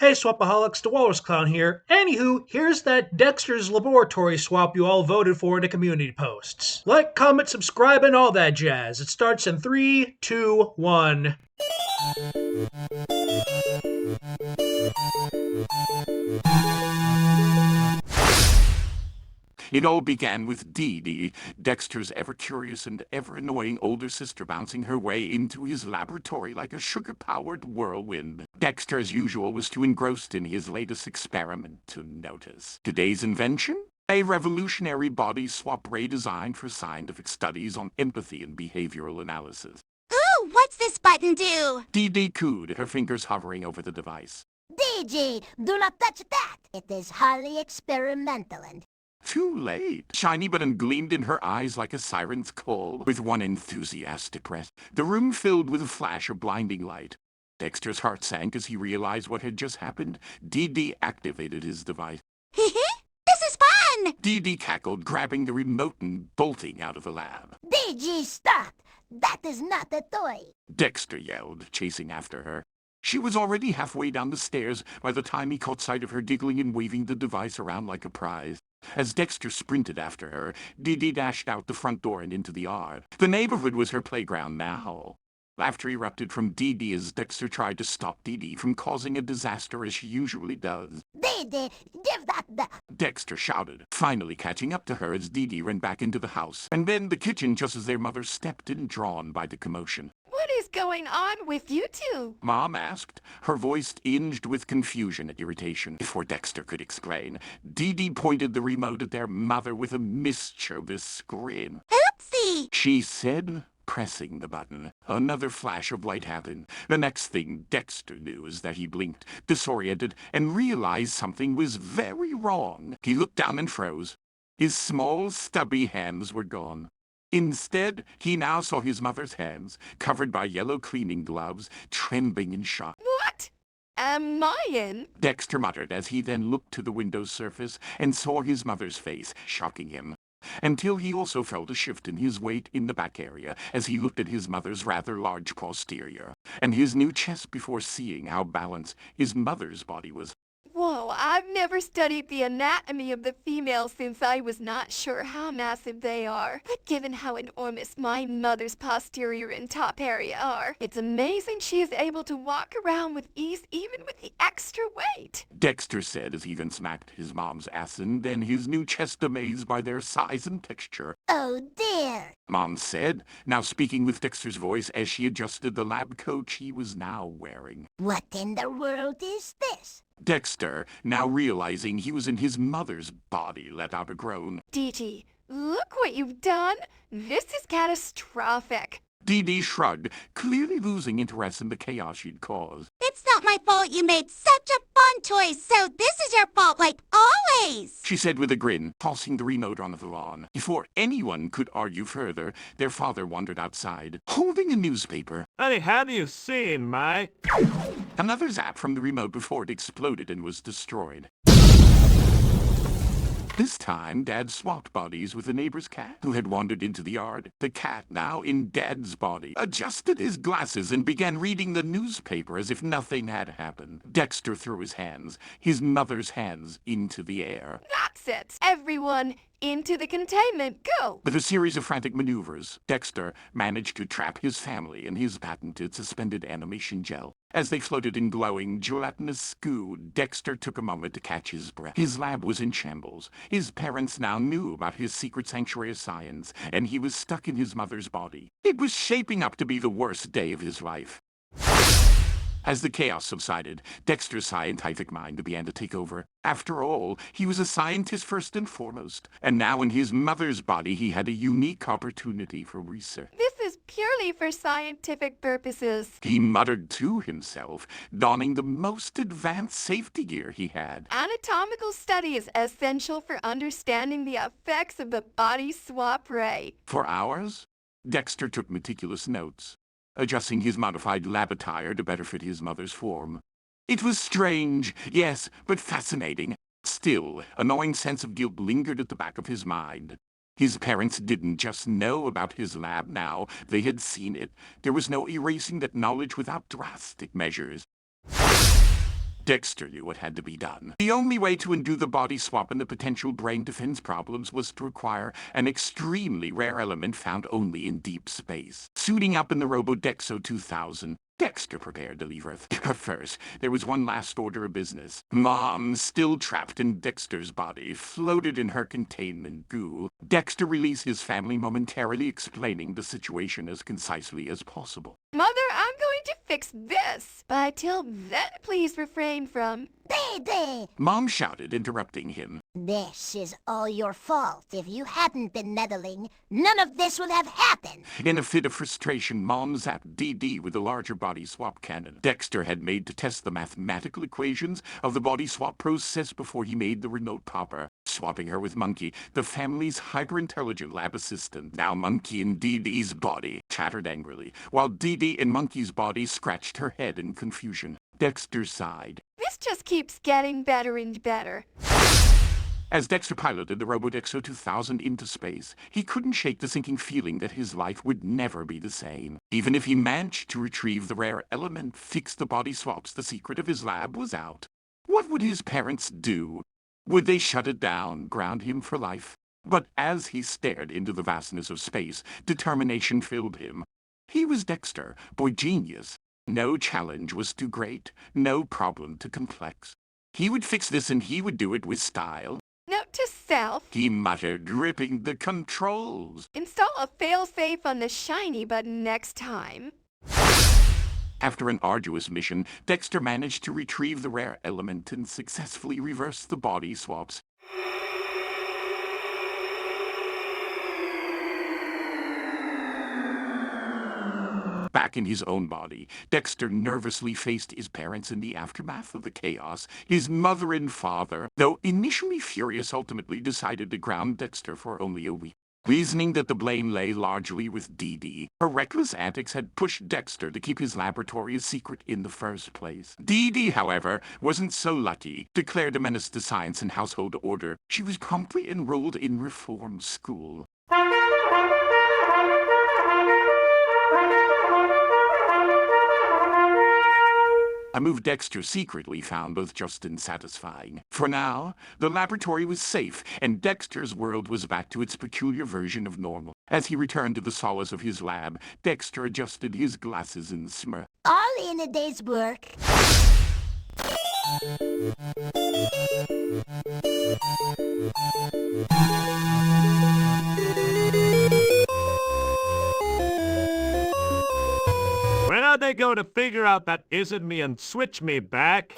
Hey, Swapaholics, Thewalrus Clown here. Anywho, here's that Dexter's laboratory swap you all voted for in the community posts. Like, comment, subscribe, and all that jazz. It starts in 3, 2, 1. It all began with Dee Dee, Dexter's ever-curious and ever-annoying older sister, bouncing her way into his laboratory like a sugar-powered whirlwind. Dexter, as usual, was too engrossed in his latest experiment to notice. Today's invention? A revolutionary body swap ray designed for scientific studies on empathy and behavioral analysis. Ooh, what's this button do? Dee Dee cooed, her fingers hovering over the device. DG, do not touch that. It is highly experimental and... Too late. Shiny button gleamed in her eyes like a siren's call. With one enthusiastic press, the room filled with a flash of blinding light. Dexter's heart sank as he realized what had just happened. Dee Dee activated his device. This is fun! Dee Dee cackled, grabbing the remote and bolting out of the lab. DG, stop! That is not a toy. Dexter yelled, chasing after her. She was already halfway down the stairs by the time he caught sight of her giggling and waving the device around like a prize. As Dexter sprinted after her, Dee Dee dashed out the front door and into the yard. The neighborhood was her playground now. Laughter erupted from Dee Dee as Dexter tried to stop Dee Dee from causing a disaster as she usually does. DG, give that the... Dexter shouted, finally catching up to her as Dee Dee ran back into the house, and then the kitchen just as their mother stepped in, drawn by the commotion. What is going on with you two? Mom asked, her voice tinged with confusion and irritation. Before Dexter could explain, Dee Dee pointed the remote at their mother with a mischievous grin. Oopsie! She said, pressing the button. Another flash of light happened. The next thing Dexter knew is that he blinked, disoriented, and realized something was very wrong. He looked down and froze. His small, stubby hands were gone. Instead, he now saw his mother's hands, covered by yellow cleaning gloves, trembling in shock. What am I in? Dexter muttered as he then looked to the window's surface and saw his mother's face, shocking him. Until he also felt a shift in his weight in the back area as he looked at his mother's rather large posterior, and his new chest before seeing how balanced his mother's body was. Whoa, I've never studied the anatomy of the female since I was not sure how massive they are. But given how enormous my mother's posterior and top area are, it's amazing she is able to walk around with ease even with the extra weight. Dexter said as he then smacked his mom's ass and then his new chest amazed by their size and texture. Oh dear! Mom said, now speaking with Dexter's voice as she adjusted the lab coat she was now wearing. What in the world is this? Dexter, now realizing he was in his mother's body, let out a groan. DG, look what you've done. This is catastrophic. Dee Dee shrugged, clearly losing interest in the chaos she'd caused. It's not my fault you made such a fun toy, so this is your fault like always! She said with a grin, tossing the remote onto the lawn. Before anyone could argue further, their father wandered outside, holding a newspaper. Honey, how do you see, Mike? Another zap from the remote before it exploded and was destroyed. This time, Dad swapped bodies with the neighbor's cat, who had wandered into the yard. The cat, now in Dad's body, adjusted his glasses and began reading the newspaper as if nothing had happened. Dexter threw his mother's hands, into the air. That's it. Everyone into the containment. Go. With a series of frantic maneuvers, Dexter managed to trap his family in his patented suspended animation gel. As they floated in glowing, gelatinous goo, Dexter took a moment to catch his breath. His lab was in shambles. His parents now knew about his secret sanctuary of science, and he was stuck in his mother's body. It was shaping up to be the worst day of his life. As the chaos subsided, Dexter's scientific mind began to take over. After all, he was a scientist first and foremost, and now in his mother's body he had a unique opportunity for research. This is purely for scientific purposes. He muttered to himself, donning the most advanced safety gear he had. Anatomical study is essential for understanding the effects of the body swap ray. For hours, Dexter took meticulous notes, adjusting his modified lab attire to better fit his mother's form. It was strange, yes, but fascinating. Still, a gnawing sense of guilt lingered at the back of his mind. His parents didn't just know about his lab now, they had seen it. There was no erasing that knowledge without drastic measures. Dexter knew what had to be done. The only way to undo the body swap and the potential brain defense problems was to acquire an extremely rare element found only in deep space. Suiting up in the Robodexo 2000, Dexter prepared to leave Earth. But first, there was one last order of business. Mom, still trapped in Dexter's body, floated in her containment goo. Dexter released his family, momentarily explaining the situation as concisely as possible. Mother, I'm going to fix this. But till then, please refrain from... Baby! Mom shouted, interrupting him. This is all your fault. If you hadn't been meddling, none of this would have happened. In a fit of frustration, Mom zapped DD with a larger body swap cannon Dexter had made to test the mathematical equations of the body swap process before he made the remote popper, swapping her with Monkey, the family's hyper-intelligent lab assistant. Now Monkey in DD's body chattered angrily, while DD in Monkey's body scratched her head in confusion. Dexter sighed. This just keeps getting better and better. As Dexter piloted the Robodexo 2000 into space, he couldn't shake the sinking feeling that his life would never be the same. Even if he managed to retrieve the rare element, fix the body swaps, the secret of his lab was out. What would his parents do? Would they shut it down, ground him for life? But as he stared into the vastness of space, determination filled him. He was Dexter, boy genius. No challenge was too great, no problem too complex. He would fix this and he would do it with style. Note to self, He muttered, gripping the controls. install a failsafe on the shiny button next time. After an arduous mission, Dexter managed to retrieve the rare element and successfully reverse the body swaps. Back in his own body, Dexter nervously faced his parents in the aftermath of the chaos. His mother and father, though initially furious, ultimately decided to ground Dexter for only a week, reasoning that the blame lay largely with Dee. Her reckless antics had pushed Dexter to keep his laboratory a secret in the first place. Dee, however, wasn't so lucky. Declared a menace to science and household order, she was promptly enrolled in reform school. A move Dexter secretly found both just and satisfying. For now, the laboratory was safe, and Dexter's world was back to its peculiar version of normal. As he returned to the solace of his lab, Dexter adjusted his glasses and smirked. All in a day's work. When are they going to figure out that isn't me and switch me back?